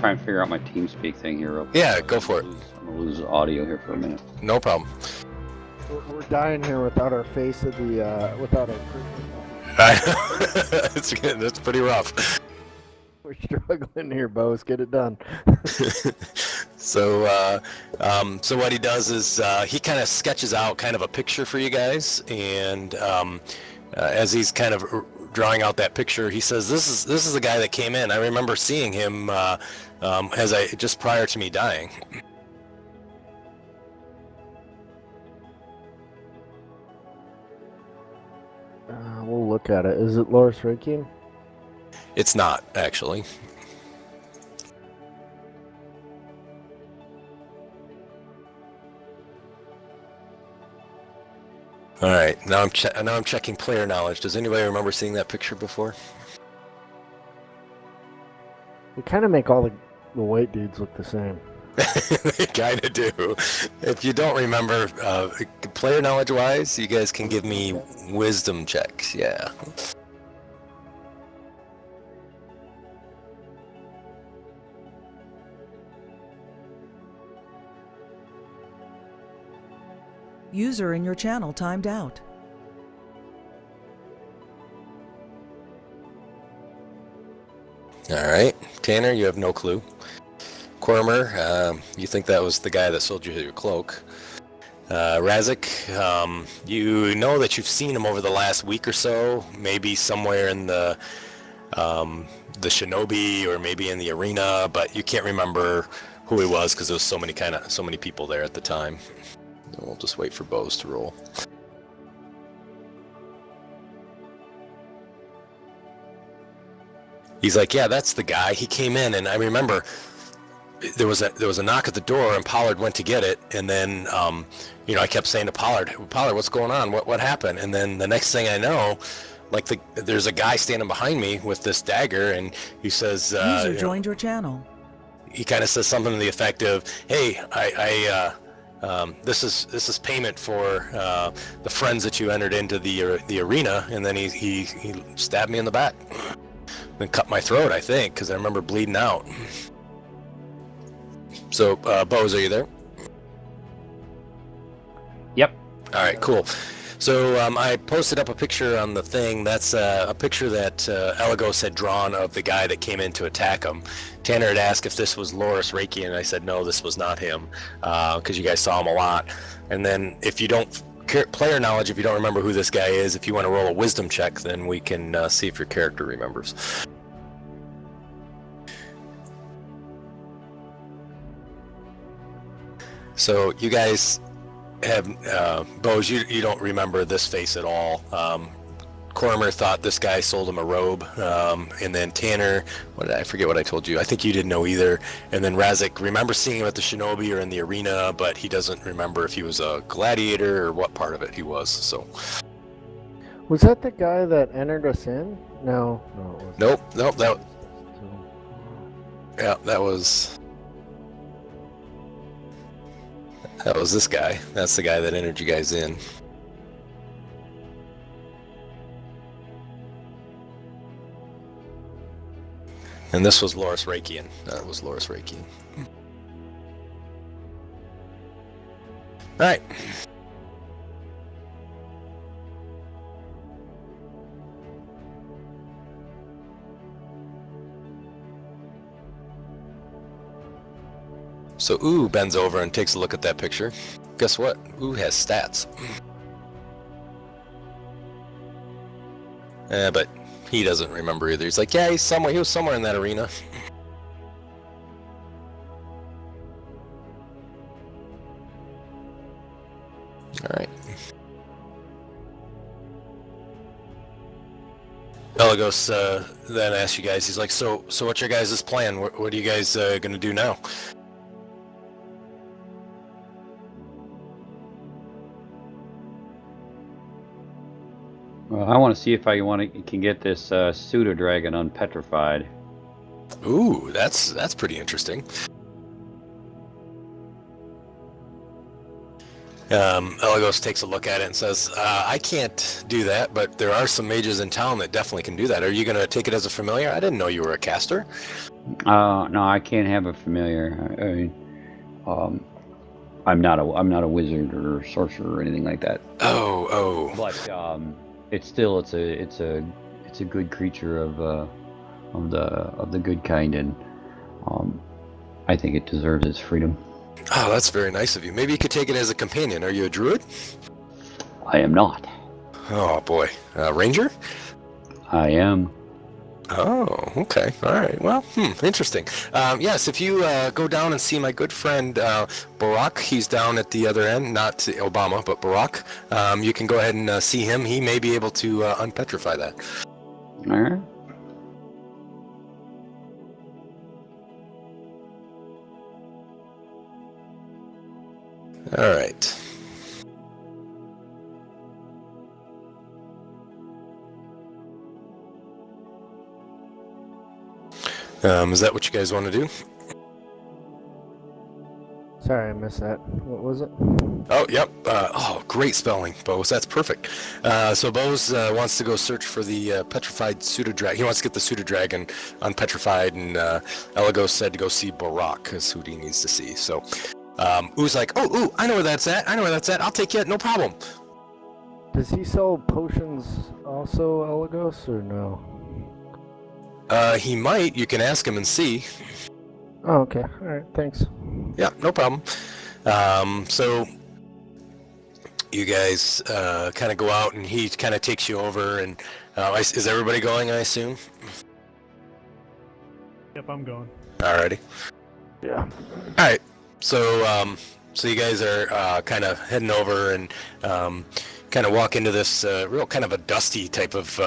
try and figure out my TeamSpeak thing here real quick. Yeah, go for it. I'm gonna lose audio here for a minute. No problem. We're dying here without our face of the without our. That's pretty rough. We're struggling here, Bose. Get it done. So what he does is he kind of sketches out kind of a picture for you guys, and as he's kind of drawing out that picture, he says, "This is the guy that came in. I remember seeing him just prior to me dying." We'll look at it. Is it Loris Rakian? It's not, actually. All right, now I'm checking player knowledge. Does anybody remember seeing that picture before? They kind of make all the white dudes look the same. They kind of do. If you don't remember, player knowledge-wise, you guys can give me wisdom checks. Yeah. User in your channel timed out. All right, Tanner, you have no clue. Cormer, you think that was the guy that sold you your cloak. Razik, you know that you've seen him over the last week or so, maybe somewhere in the Shinobi or maybe in the arena, but you can't remember who he was because there was so many people there at the time. We'll just wait for Bose to roll. He's like, yeah, that's the guy. He came in, and I remember there was a knock at the door, and Pollard went to get it, and then I kept saying to Pollard, what's going on? What happened? And then the next thing I know, there's a guy standing behind me with this dagger, and he says, User joined your channel. He kind of says something to the effect of, hey, this is payment for the friends that you entered into the arena, and then he stabbed me in the back, then cut my throat, I think, because I remember bleeding out. So, Bose, are you there? Yep. All right, cool. So I posted up a picture on the thing. That's a picture that Elagos had drawn of the guy that came in to attack him. Tanner had asked if this was Loris Reiki, and I said no, this was not him, because you guys saw him a lot. And then if you don't, player knowledge, if you don't remember who this guy is, if you want to roll a wisdom check, then we can see if your character remembers. So you guys have, Bose, you don't remember this face at all. Cormer thought this guy sold him a robe, and then Tanner, I forget what I told you. I think you didn't know either. And then Razik remember seeing him at the Shinobi or in the arena, but he doesn't remember if he was a gladiator or what part of it he was. So. Was that the guy that entered us in? No, it wasn't. Nope. That was this guy. That's the guy that entered you guys in. And this was Loris Rakian. That was Loris Rakian. All right. So Ooh bends over and takes a look at that picture. Guess what? Ooh has stats. But he doesn't remember either. He's like, yeah, he was somewhere in that arena. All right. Elagos then asks you guys, he's like, so what's your guys' plan? What are you guys gonna do now? Well, I want to see if I can get this pseudo dragon unpetrified. Ooh, that's pretty interesting. Elagos takes a look at it and says, I can't do that, but there are some mages in town that definitely can do that. Are you going to take it as a familiar? I didn't know you were a caster. No, I can't have a familiar. I mean, um, I'm not a wizard or sorcerer or anything like that. Oh. But it's a good creature of the good kind, and um, I think it deserves its freedom. Oh, that's very nice of you. Maybe you could take it as a companion. Are you a druid? I am not. Oh boy, ranger? I am. Oh, okay. All right. Well, interesting. Yes, if you go down and see my good friend Barack, he's down at the other end, not Obama, but Barack. You can go ahead and see him. He may be able to unpetrify that. All right. All right. Is that what you guys want to do? Sorry, I missed that. What was it? Oh, yep. Great spelling, Bose. That's perfect. So Bose wants to go search for the petrified pseudo-dragon. He wants to get the pseudo-dragon unpetrified, and Elagos said to go see Barak, is who he needs to see. So Oo's like, oh, I know where that's at. I'll take it, no problem. Does he sell potions also, Elagos, or no? He might. You can ask him and see. Oh, okay. All right, thanks. Yeah, no problem. So you guys kind of go out, and he kind of takes you over, and is everybody going, I assume? Yep, I'm going. Alrighty. Yeah. All right. So you guys are kind of heading over and kind of walk into this real kind of a dusty type of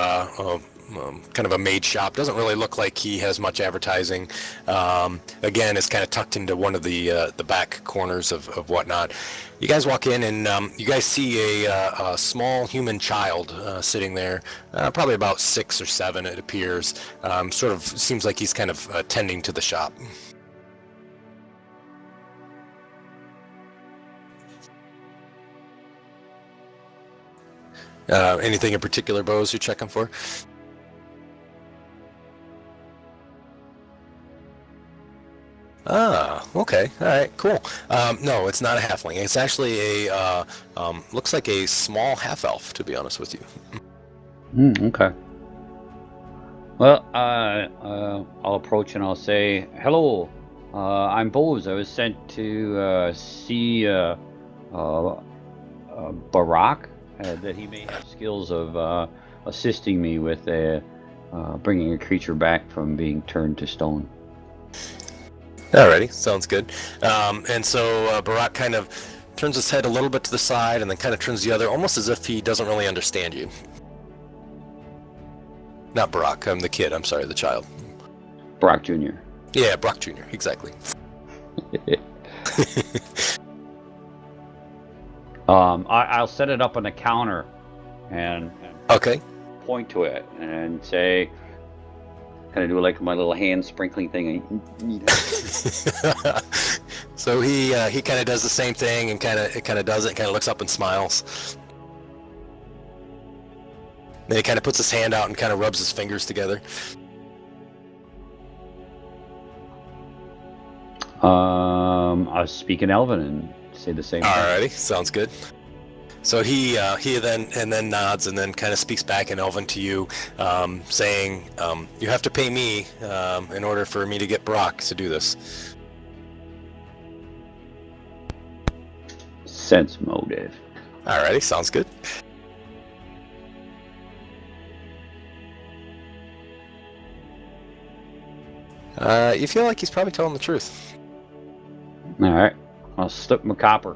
kind of a maid shop. Doesn't really look like he has much advertising. Again, it's kind of tucked into one of the back corners of whatnot. You guys walk in, and you guys see a small human child sitting there, probably about 6 or 7, it appears. Sort of seems like he's kind of tending to the shop. Anything in particular, Bose, you're checking for? Ah, okay. All right, cool. No, it's not a halfling. It's actually a, looks like a small half-elf, to be honest with you. Okay. Well, I'll approach and I'll say, "Hello, I'm Bose. I was sent to see Barak, that he may have skills of assisting me with bringing a creature back from being turned to stone." Alrighty, sounds good. And so Barak kind of turns his head a little bit to the side and then kind of turns the other, almost as if he doesn't really understand you. Not Barak, I'm the kid. I'm sorry, the child. Brock Jr. Yeah, Brock Jr., exactly. I'll set it up on the counter and Okay. point to it and say, kind of do like my little hand sprinkling thing. So he kind of does the same thing and kind of does it, kind of looks up and smiles. Then he kind of puts his hand out and kind of rubs his fingers together. I'll speak in Elven and say the same thing. Alrighty, sounds good. So he then nods and then kind of speaks back in Elven to you, saying, "You have to pay me in order for me to get Brock to do this." Sense motive. Alrighty, sounds good. You feel like he's probably telling the truth. All right, I'll slip my copper.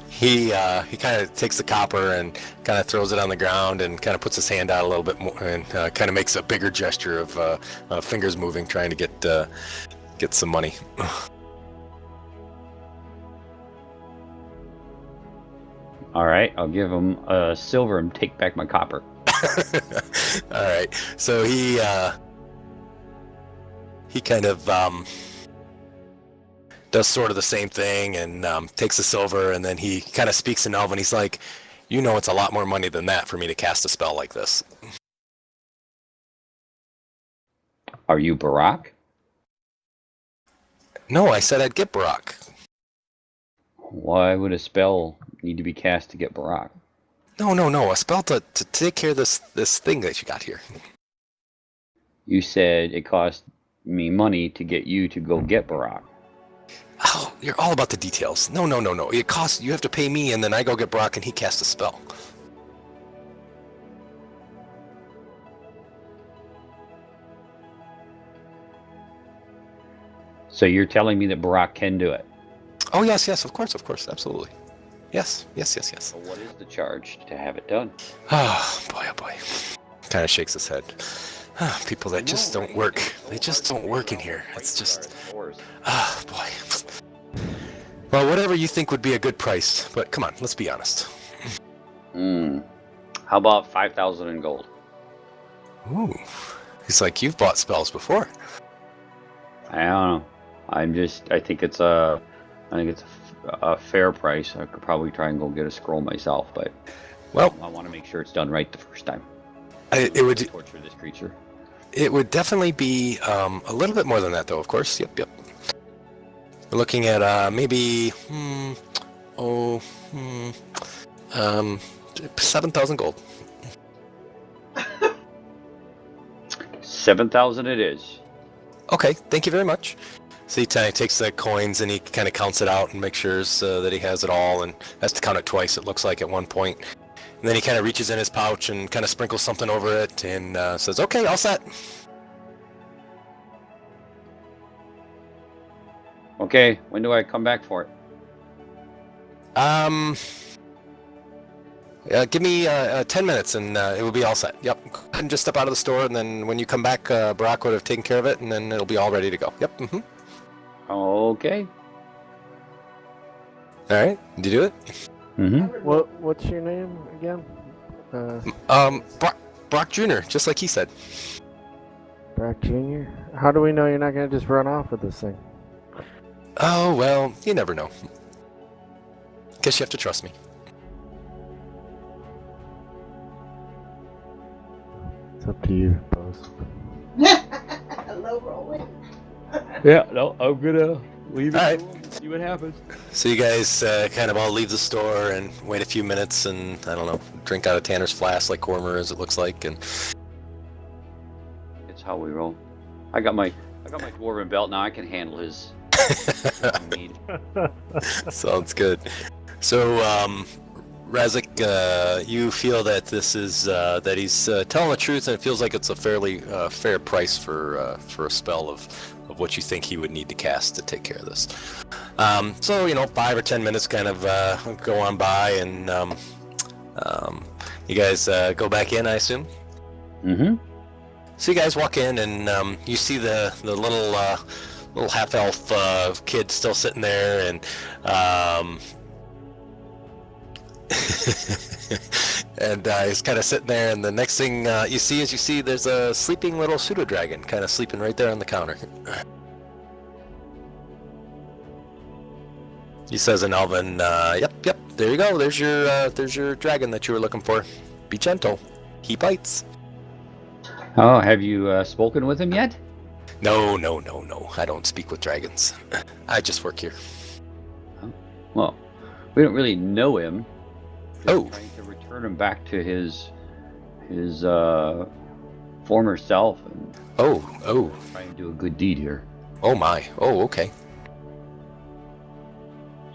He kind of takes the copper and kind of throws it on the ground and kind of puts his hand out a little bit more and kind of makes a bigger gesture of fingers moving, trying to get some money. All right, I'll give him silver and take back my copper. All right, so he kind of does sort of the same thing and takes the silver, and then he kind of speaks in Elven. He's like, "You know, it's a lot more money than that for me to cast a spell like this." Are you Barack? No, I said I'd get Barack. Why would a spell need to be cast to get Barack? No. A spell to take care of this thing that you got here. You said it cost me money to get you to go get Barack. Oh, you're all about the details. No. It costs. You have to pay me, and then I go get Barack, and he casts a spell. So you're telling me that Barack can do it? Oh yes, of course, absolutely. Yes. So what is the charge to have it done? Oh boy. Kind of shakes his head. People that just don't work. They just don't work in here. It's just. Boy. Well, whatever you think would be a good price, but come on, let's be honest. How about 5,000 in gold? Ooh. He's like, you've bought spells before. I don't know. I think it's a fair price. I could probably try and go get a scroll myself, but well, I want to make sure it's done right the first time. It would torture this creature. It would definitely be a little bit more than that, though. Of course. Yep. We're looking at maybe 7,000 gold. 7,000 it is. Okay, thank you very much. So he takes the coins and he kind of counts it out and makes sure that he has it all, and has to count it twice, it looks like, at one point. And then he kind of reaches in his pouch and kind of sprinkles something over it and says, okay, all set. Okay, when do I come back for it? Give me 10 minutes and it will be all set. Yep. Go ahead and just step out of the store, and then when you come back, Barack would have taken care of it, and then it'll be all ready to go. Yep. Mm-hmm. Okay. All right. Did you do it? Mm-hmm. What's your name again? Brock Jr., just like he said. Brock Jr.? How do we know you're not going to just run off with this thing? Oh, well, you never know. Guess you have to trust me. It's up to you, boss. Low rolling. Yeah, no, I'm gonna leave it All right. and see what happens. So you guys kind of all leave the store and wait a few minutes and, I don't know, drink out of Tanner's flask like Cormer, as it looks like, and... It's how we roll. I got my dwarven belt now. I can handle his need. Sounds good. So, Razik, you feel that this is that he's telling the truth, and it feels like it's a fairly fair price for a spell of what you think he would need to cast to take care of this. So 5 or 10 minutes kind of go on by, and you guys go back in, I assume. Mm-hmm. So you guys walk in, and you see the little half-elf kid still sitting there, and and he's kind of sitting there, and the next thing you see there's a sleeping little pseudo-dragon kind of sleeping right there on the counter. He says in Elven, yep, there you go, there's your dragon that you were looking for. Be gentle, he bites. Oh, have you spoken with him yet? No, I don't speak with dragons. I just work here. Well, we don't really know him. Oh. Trying to return him back to his former self, and Oh. trying to do a good deed here. Oh my. Oh, okay.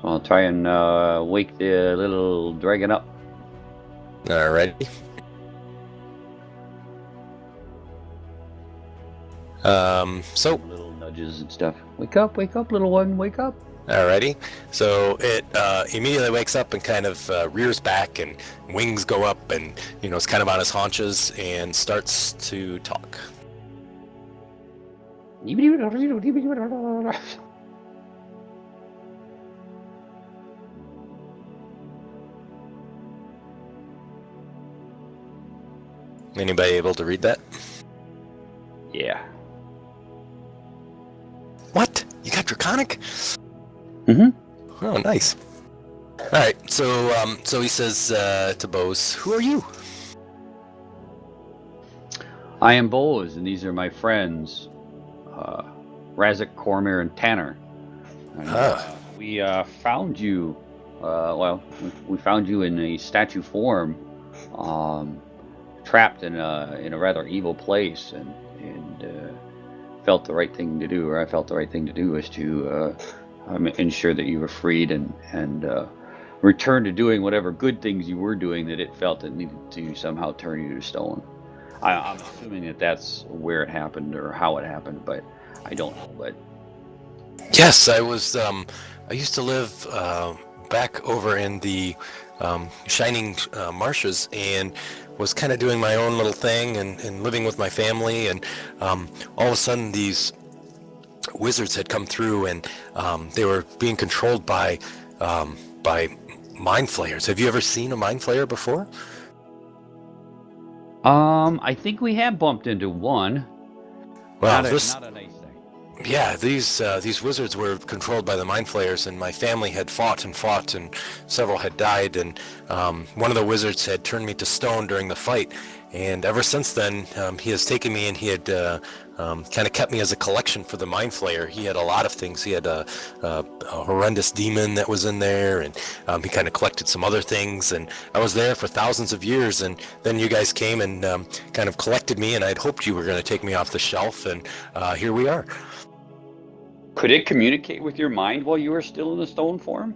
So I'll try and wake the little dragon up. Alrighty. So Little nudges and stuff. Wake up, little one, wake up. alrighty. So it immediately wakes up and kind of rears back, and wings go up, and it's kind of on his haunches and starts to talk. Anybody able to read that? Yeah. What? You got Draconic? Mm-hmm. Oh, nice. All right. So he says to Bose, "Who are you?" I am Bose, and these are my friends. Razak, Cormir, and Tanner. And, Ah. we found you. We found you in a statue form, trapped in a rather evil place, and felt the right thing to do, or I felt the right thing to do, was to ensure that you were freed and return to doing whatever good things you were doing that it felt it needed to somehow turn you to stone. I'm assuming that that's where it happened or how it happened, but I don't know. But Yes, I was. I used to live back over in the Shining Marshes, and was kind of doing my own little thing and living with my family. And all of a sudden, these wizards had come through, and they were being controlled by mind flayers. Have you ever seen a mind flayer before? I think we have bumped into one. Well, not a nice thing. Yeah, these wizards were controlled by the mind flayers, and my family had fought, and several had died, and one of the wizards had turned me to stone during the fight, and ever since then, he has taken me, and he had kind of kept me as a collection for the mind flayer. He had a lot of things. He had a horrendous demon that was in there, and he kind of collected some other things, and I was there for thousands of years, and then you guys came and kind of collected me, and I'd hoped you were going to take me off the shelf, and here we are. Could it communicate with your mind while you were still in the stone form?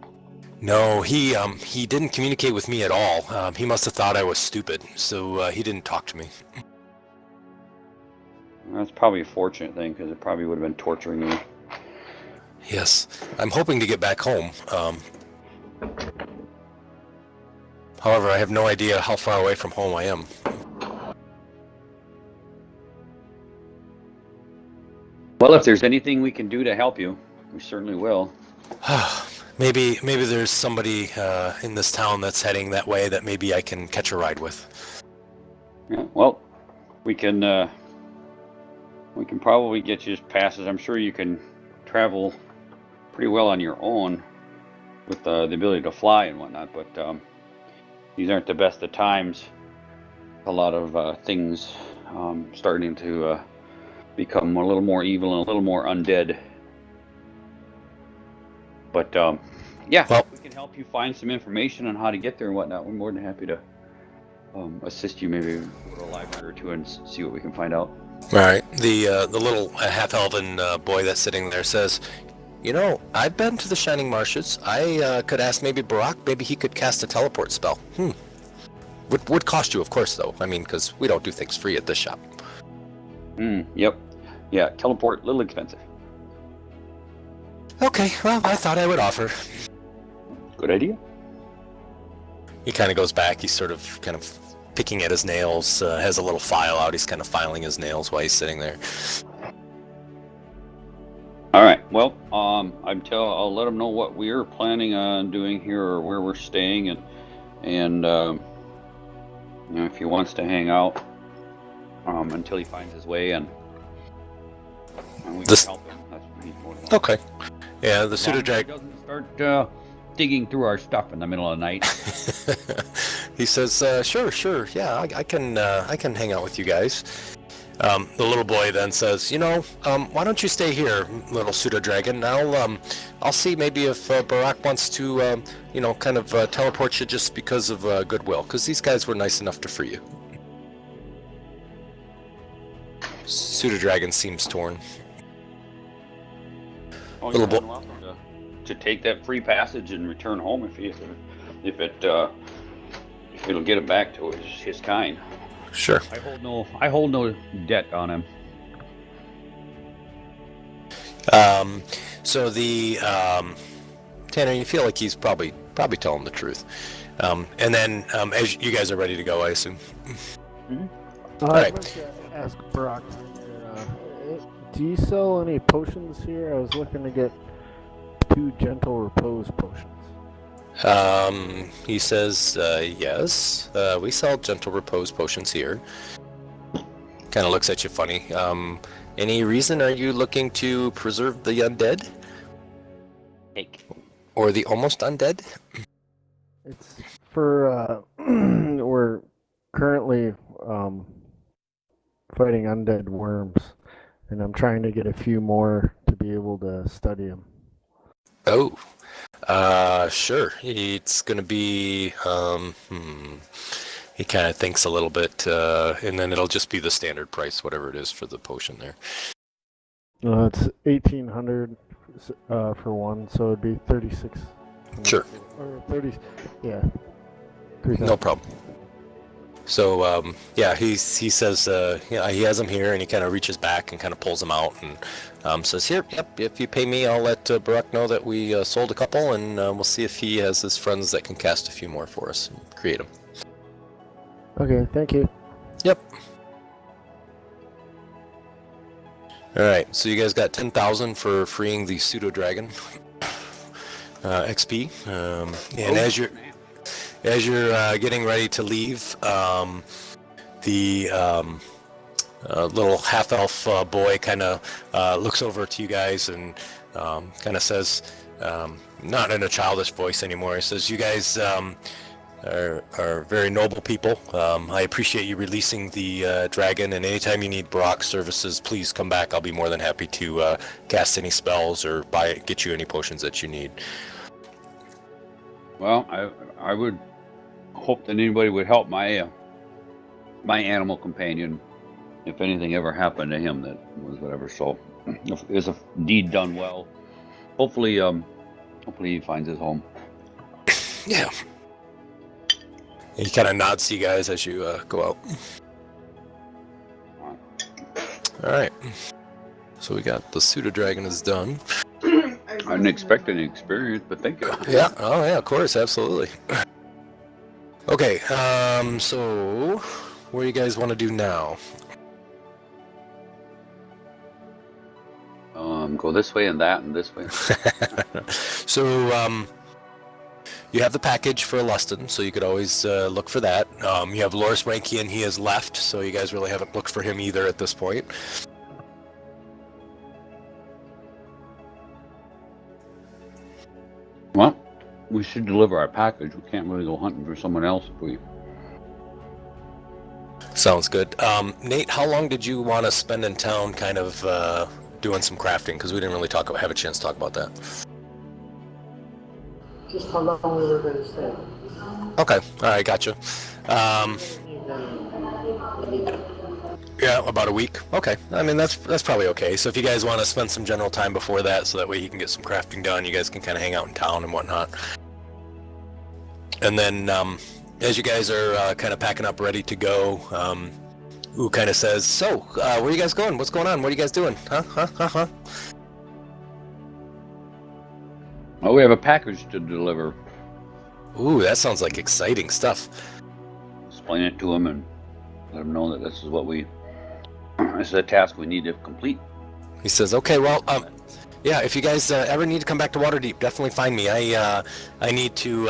No, he didn't communicate with me at all. He must have thought I was stupid, so he didn't talk to me. That's probably a fortunate thing, because it probably would have been torturing you. Yes, I'm hoping to get back home. However, I have no idea how far away from home I am. Well, if there's anything we can do to help you, we certainly will. Maybe there's somebody in this town that's heading that way that maybe I can catch a ride with. Yeah, well, we can probably get you passes. I'm sure you can travel pretty well on your own with the ability to fly and whatnot, but these aren't the best of times. A lot of things starting to become a little more evil and a little more undead. But yeah, well, if we can help you find some information on how to get there and whatnot, we're more than happy to assist you. Maybe go to a library or two and see what we can find out. All right. The little half-elven boy that's sitting there says, "You know, I've been to the Shining Marshes. I could ask maybe Barak. Maybe he could cast a teleport spell. Would cost you, of course, though. I mean, because we don't do things free at this shop." Yep. Yeah, teleport, a little expensive. Okay, well, I thought I would offer. Good idea. He kind of goes back. He's sort of kind of picking at his nails, has a little file out. He's kind of filing his nails while he's sitting there. All right. Well, I'll let him know what we're planning on doing here or where we're staying, and you know, if he wants to hang out until he finds his way, and we can help him. That's what he's more than welcome. Okay. Yeah, the pseudo drag doesn't start digging through our stuff in the middle of the night. He says, sure, yeah, I can hang out with you guys. The little boy then says, you know, why don't you stay here, little pseudo dragon? I'll see maybe if Barak wants to, you know, kind of teleport you just because of goodwill, because these guys were nice enough to free you. Pseudo dragon seems torn. Oh, Little you're boy. welcome to take that free passage and return home if it'll get it back to his kind. Sure. I hold no debt on him. So the Tanner, you feel like he's probably telling the truth. And then as you guys are ready to go, I assume. Mm-hmm. I'd right. like to ask Brock, do you sell any potions here? I was looking to get 2 gentle repose potions. He says, yes, we sell gentle repose potions here. Kind of looks at you funny. Any reason are you looking to preserve the undead? Cake. Or the almost undead? It's for, we're currently fighting undead worms, and I'm trying to get a few more to be able to study them. Oh, sure. It's gonna be, he kind of thinks a little bit, and then it'll just be the standard price, whatever it is for the potion there. It's 1,800 for one, so it'd be 36. Sure. Or 30. Yeah. 3,000. No problem. So, yeah, he says, yeah, he has them here, and he kind of reaches back and kind of pulls them out and says, here, yep, if you pay me, I'll let Barak know that we sold a couple, and we'll see if he has his friends that can cast a few more for us and create them. Okay, thank you. Yep. All right, so you guys got 10,000 for freeing the pseudo dragon XP, and as you're getting ready to leave, the little half-elf boy kind of looks over to you guys and kind of says, not in a childish voice anymore, he says, you guys are very noble people. I appreciate you releasing the dragon, and anytime you need Barak's services, please come back. I'll be more than happy to cast any spells or get you any potions that you need. Well, I would hope that anybody would help my my animal companion if anything ever happened to him that was whatever. So if it's a deed done well, hopefully he finds his home. Yeah. He kind of nods to you guys as you go out. All right. So we got the pseudo dragon is done. I didn't expect any experience, but thank you. Yeah. Oh yeah. Of course. Absolutely. Okay. So what do you guys want to do now? Go this way and that and this way. So you have the package for Lustin, so you could always look for that. You have Loris Rankian, he has left, so you guys really haven't looked for him either at this point. Well, we should deliver our package. We can't really go hunting for someone else if we... Sounds good. Nate, how long did you want to spend in town kind of doing some crafting? Because we didn't really have a chance to talk about that. Just how long we were going to stay. Okay, alright, gotcha. Yeah, about a week. Okay, I mean that's probably okay. So if you guys want to spend some general time before that, so that way you can get some crafting done, you guys can kind of hang out in town and whatnot. And then as you guys are kind of packing up, ready to go, Ooh kind of says, "So, where are you guys going? What's going on? What are you guys doing? Huh? Well, we have a package to deliver. Ooh, that sounds like exciting stuff. Explain it to him and let him know that this is what this is a task we need to complete." He says, "Okay, well, yeah, if you guys ever need to come back to Waterdeep, definitely find me. I need to,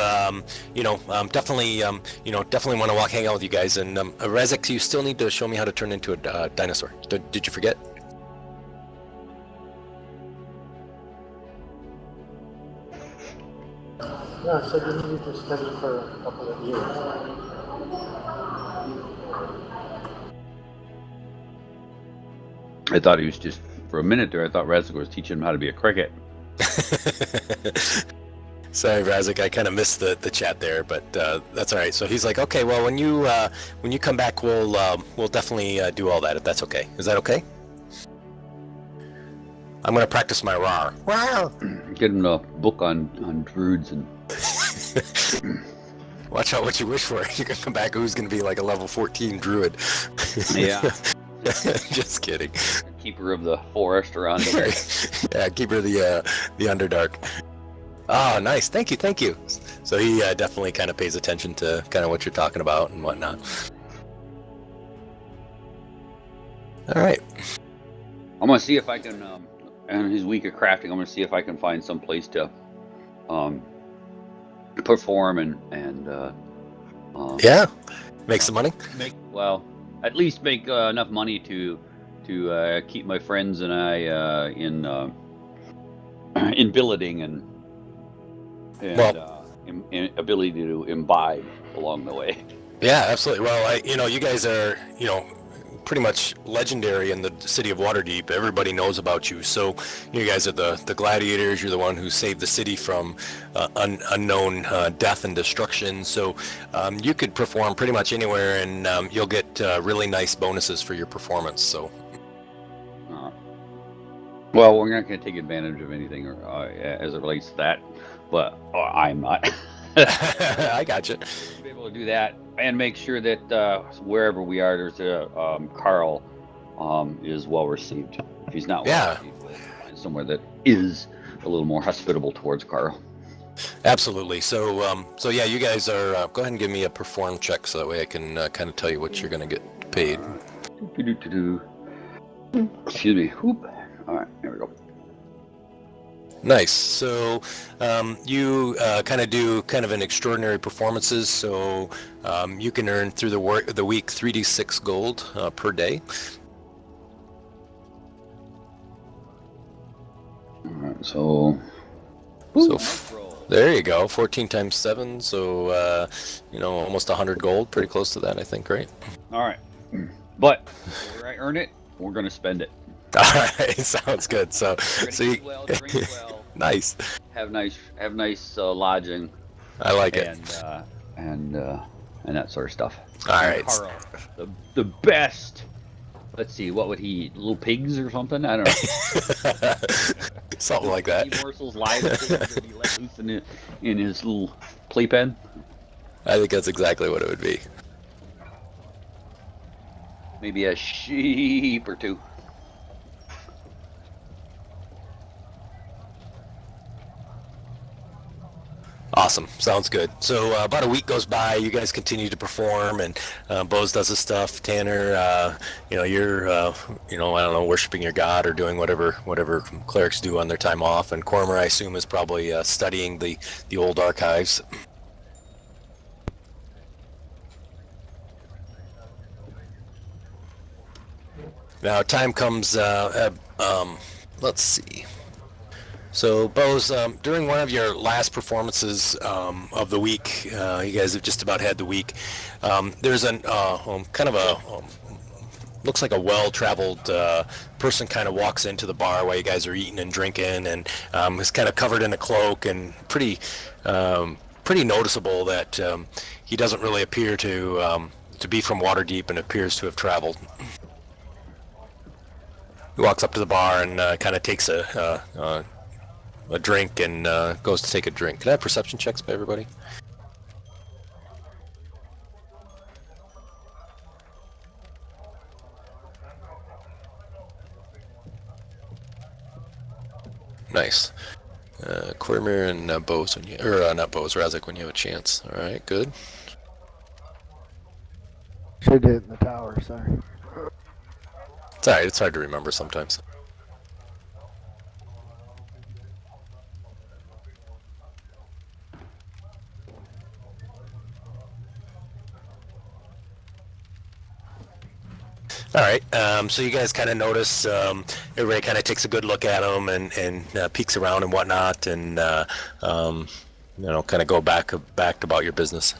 definitely want to hang out with you guys. And Razek, you still need to show me how to turn into a dinosaur. Did you forget?" Yeah, so you needed to study for a couple of years. I thought he was just, for a minute there, I thought Razak was teaching him how to be a cricket. Sorry, Razak, I kind of missed the chat there, but that's all right. So he's like, "Okay, well, when you come back, we'll definitely do all that if that's okay. Is that okay?" I'm gonna practice my rawr. Wow. Get him a book on druids and... Watch out what you wish for. You're gonna come back, who's gonna be like a level 14 druid. Yeah. Just kidding. Keeper of the forest around here. Yeah, keeper of the Underdark. Oh, nice. Thank you. So he definitely kind of pays attention to kind of what you're talking about and whatnot. All right. I'm gonna see if I can, and his week of crafting, I'm gonna see if I can find some place to perform and yeah, make some money. At least make enough money to keep my friends and I in billeting and in ability to imbibe along the way. Yeah, absolutely. Well, you guys are, pretty much legendary in the city of Waterdeep. Everybody knows about you. So you guys are the gladiators. You're the one who saved the city from unknown death and destruction. So you could perform pretty much anywhere, and you'll get really nice bonuses for your performance. So. Well, we're not going to take advantage of anything as it relates to that, but I'm not. I got you. We'll be able to do that and make sure that wherever we are, there's Carl is well received. If he's not well received, we'll find somewhere that is a little more hospitable towards Carl. Absolutely. So, yeah, you guys are. Go ahead and give me a perform check, so that way I can kind of tell you what you're going to get paid. Excuse me. Whoop. All right, there we go. Nice. So you kind of do kind of an extraordinary performances. So you can earn through the week 3d6 gold per day. All right, so there you go. 14 times 7. So almost 100 gold. Pretty close to that, I think. Right. All right, but where I earn it, we're gonna spend it. All right, sounds good. So you drink well. Nice. Have nice lodging. I like it. And that sort of stuff. All right. Carl, the best. Let's see, what would he eat? Little pigs or something? I don't know. Something like that. Morsels, live pigs that he let loose in his little playpen. I think that's exactly what it would be. Maybe a sheep or two. Awesome. Sounds good. So about a week goes by. You guys continue to perform, and Bose does his stuff. Tanner, you're, I don't know, worshiping your god or doing whatever clerics do on their time off. And Cormer, I assume, is probably studying the old archives. Now time comes. Let's see. So, Bose, during one of your last performances of the week, you guys have just about had the week, there's kind of a, looks like a well-traveled person kind of walks into the bar while you guys are eating and drinking, and is kind of covered in a cloak, and pretty noticeable that he doesn't really appear to be from Waterdeep and appears to have traveled. He walks up to the bar and kind of takes a drink and goes to take a drink. Can I have perception checks by everybody? Nice. Cormier and Bose, not Bose, Razak, when you have a chance. All right, good. Should hit in the tower, sorry. It's alright, it's hard to remember sometimes. All right, so you guys kind of notice everybody kind of takes a good look at him and peeks around and whatnot, and kind of go back about your business.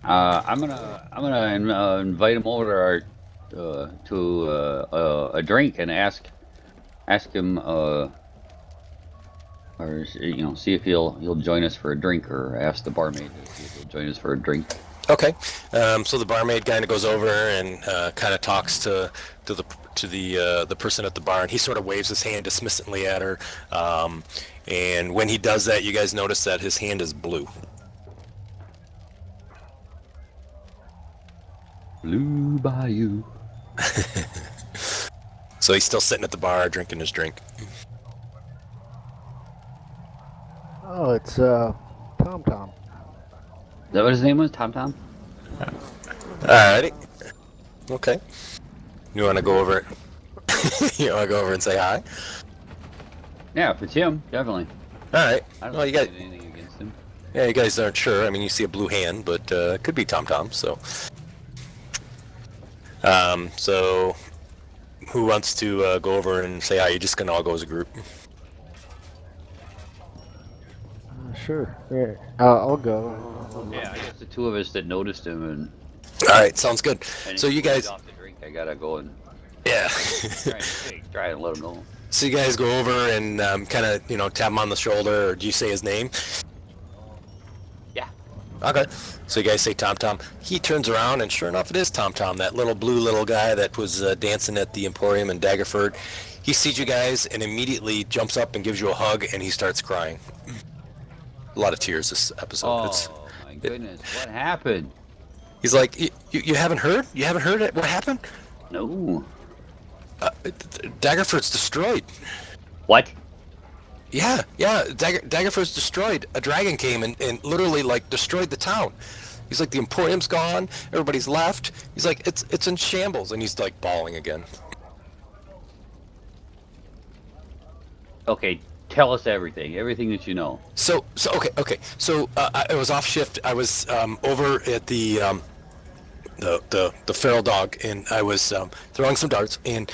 I'm gonna invite him over to a drink and ask him or see if he'll join us for a drink, or ask the barmaid to see if he'll join us for a drink. Okay, so the barmaid kind of goes over and kind of talks to the person at the bar, and he sort of waves his hand dismissively at her. And when he does that, you guys notice that his hand is blue. Blue Bayou. So he's still sitting at the bar drinking his drink. Oh, it's Tom Tom. Is that what his name was? Tom Tom? Alrighty. Okay. You want to go over it? You want to go over and say hi? Yeah, if it's him, definitely. Alright. I don't Well, you think got. anything against him. Yeah, you guys aren't sure. I mean, you see a blue hand, but it could be Tom Tom. So. So, who wants to go over and say hi? You're just gonna all go as a group. sure. Yeah, I'll go. Yeah, I guess the two of us that noticed him All right, sounds good. and So he you laid guys, off the drink. I gotta go and yeah. try and let him know. So you guys go over and kind of, tap him on the shoulder, or do you say his name? Yeah. Okay. So you guys say Tom Tom. He turns around, and sure enough, it is Tom Tom, that little blue little guy that was dancing at the Emporium in Daggerford. He sees you guys and immediately jumps up and gives you a hug, and he starts crying. A lot of tears this episode. Oh my goodness, what happened? He's like, you haven't heard? You haven't heard it? What happened? No. Daggerford's destroyed. What? Yeah. Daggerford's destroyed. A dragon came and literally like destroyed the town. He's like, the Emporium's gone. Everybody's left. He's like, it's in shambles, and he's like bawling again. Okay, tell us everything that you know. So okay. So I was off shift. I was over at the feral dog, and I was throwing some darts, and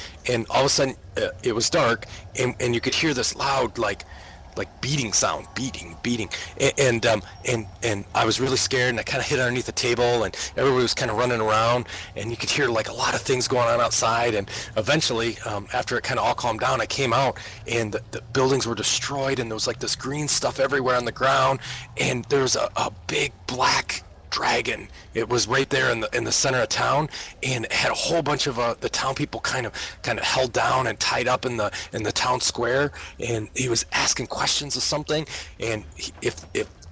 all of a sudden it was dark, and you could hear this loud like beating sound, beating, and I was really scared, and I kind of hid underneath the table, and everybody was kind of running around, and you could hear like a lot of things going on outside, and eventually after it kind of all calmed down, I came out, and the buildings were destroyed, and there was like this green stuff everywhere on the ground, and there was a big black dragon. It was right there in the center of town, and it had a whole bunch of the town people kind of held down and tied up in the town square, and he was asking questions of something, and if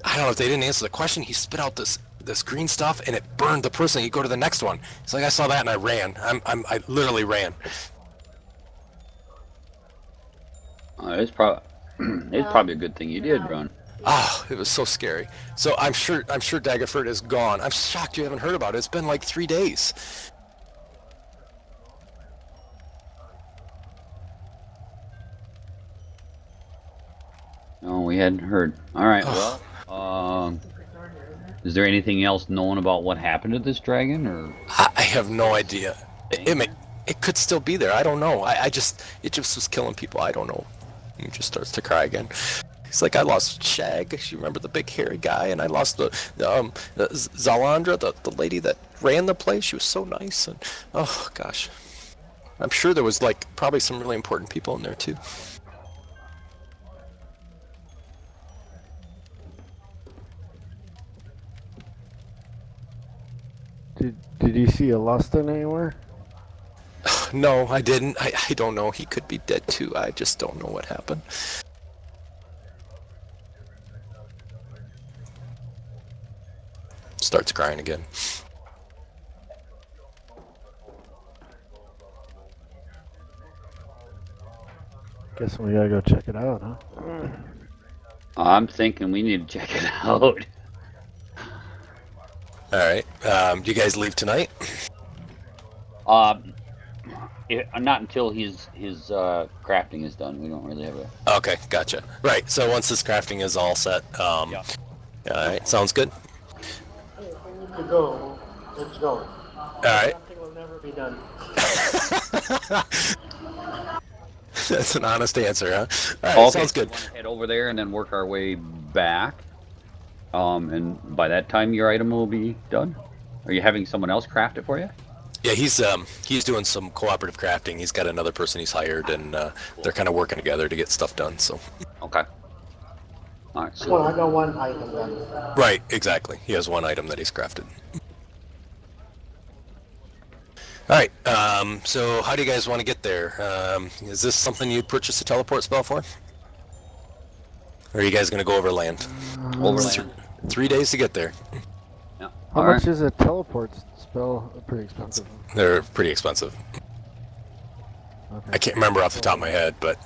I don't know, if they didn't answer the question, he spit out this green stuff, and it burned the person. You go to the next one. It's like, I saw that and I ran. I literally ran. It's probably a good thing you did run. Oh, it was so scary. So I'm sure Daggerford is gone. I'm shocked you haven't heard about it. It's been like 3 days. No, we hadn't heard. All right. Well, is there anything else known about what happened to this dragon, or? I have no idea. It could still be there. I don't know. It just was killing people. I don't know. He just starts to cry again. He's like, I lost Shag. You remember the big hairy guy, and I lost the Zalandra, the lady that ran the place. She was so nice, and oh gosh, I'm sure there was like probably some really important people in there too. Did you see a Lustin anywhere? No, I didn't. I don't know. He could be dead too. I just don't know what happened. Starts crying again. Guess we gotta go check it out, huh? I'm thinking we need to check it out. All right. Do you guys leave tonight? Not until his crafting is done. We don't really have a. Okay, gotcha. Right. So once this crafting is all set, Yeah. all right, sounds good. Hey, if we need to go, let's go. All right. Something will never be done. That's an honest answer, huh? All right, Okay, sounds good. We want to head over there and then work our way back. And by that time, your item will be done. Are you having someone else craft it for you? Yeah, he's doing some cooperative crafting. He's got another person he's hired, and they're kind of working together to get stuff done. So. Okay. All right. So. Well, I got one item then. Right, exactly. He has one item that he's crafted. All right. So how do you guys want to get there? Is this something you'd purchase a teleport spell for? Or are you guys going to go overland? Overland. 3 days to get there. Yeah. How All much right. is a teleport spell? Pretty expensive. They're pretty expensive. Okay. I can't remember off the top of my head, but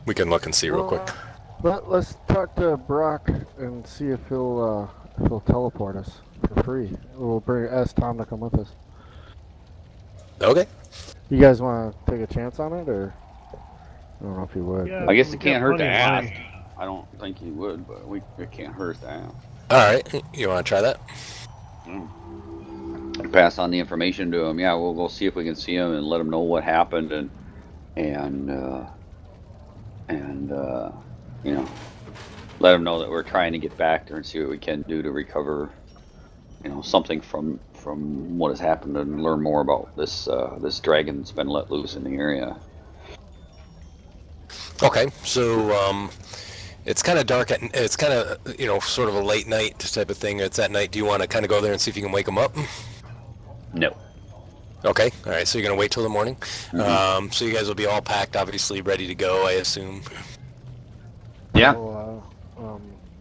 we can look and see real quick. Let's talk to Brock and see if he'll teleport us for free. We'll ask Tom to come with us. Okay. You guys want to take a chance on it, or I don't know if you would. Yeah. I guess it We've can't got hurt to plenty of ask. money. I don't think you would, but it can't hurt to ask. All right. You want to try that? Pass on the information to him. Yeah, we'll go see if we can see him and let him know what happened, and and you know, let them know that we're trying to get back there and see what we can do to recover, you know, something from what has happened, and learn more about this this dragon that's been let loose in the area. Okay, so it's kind of dark. It's kind of, you know, sort of a late night type of thing. It's at night. Do you want to kind of go there and see if you can wake them up? No. Okay, all right. So you're gonna wait till the morning. Mm-hmm. So you guys will be all packed, obviously ready to go, I assume. Yeah.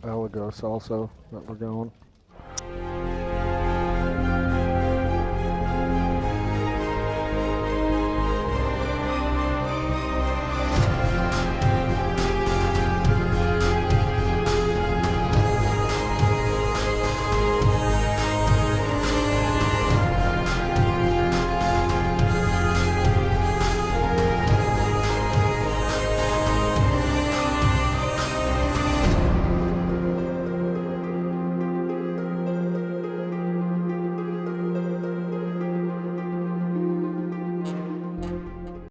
Alagos also that we're going.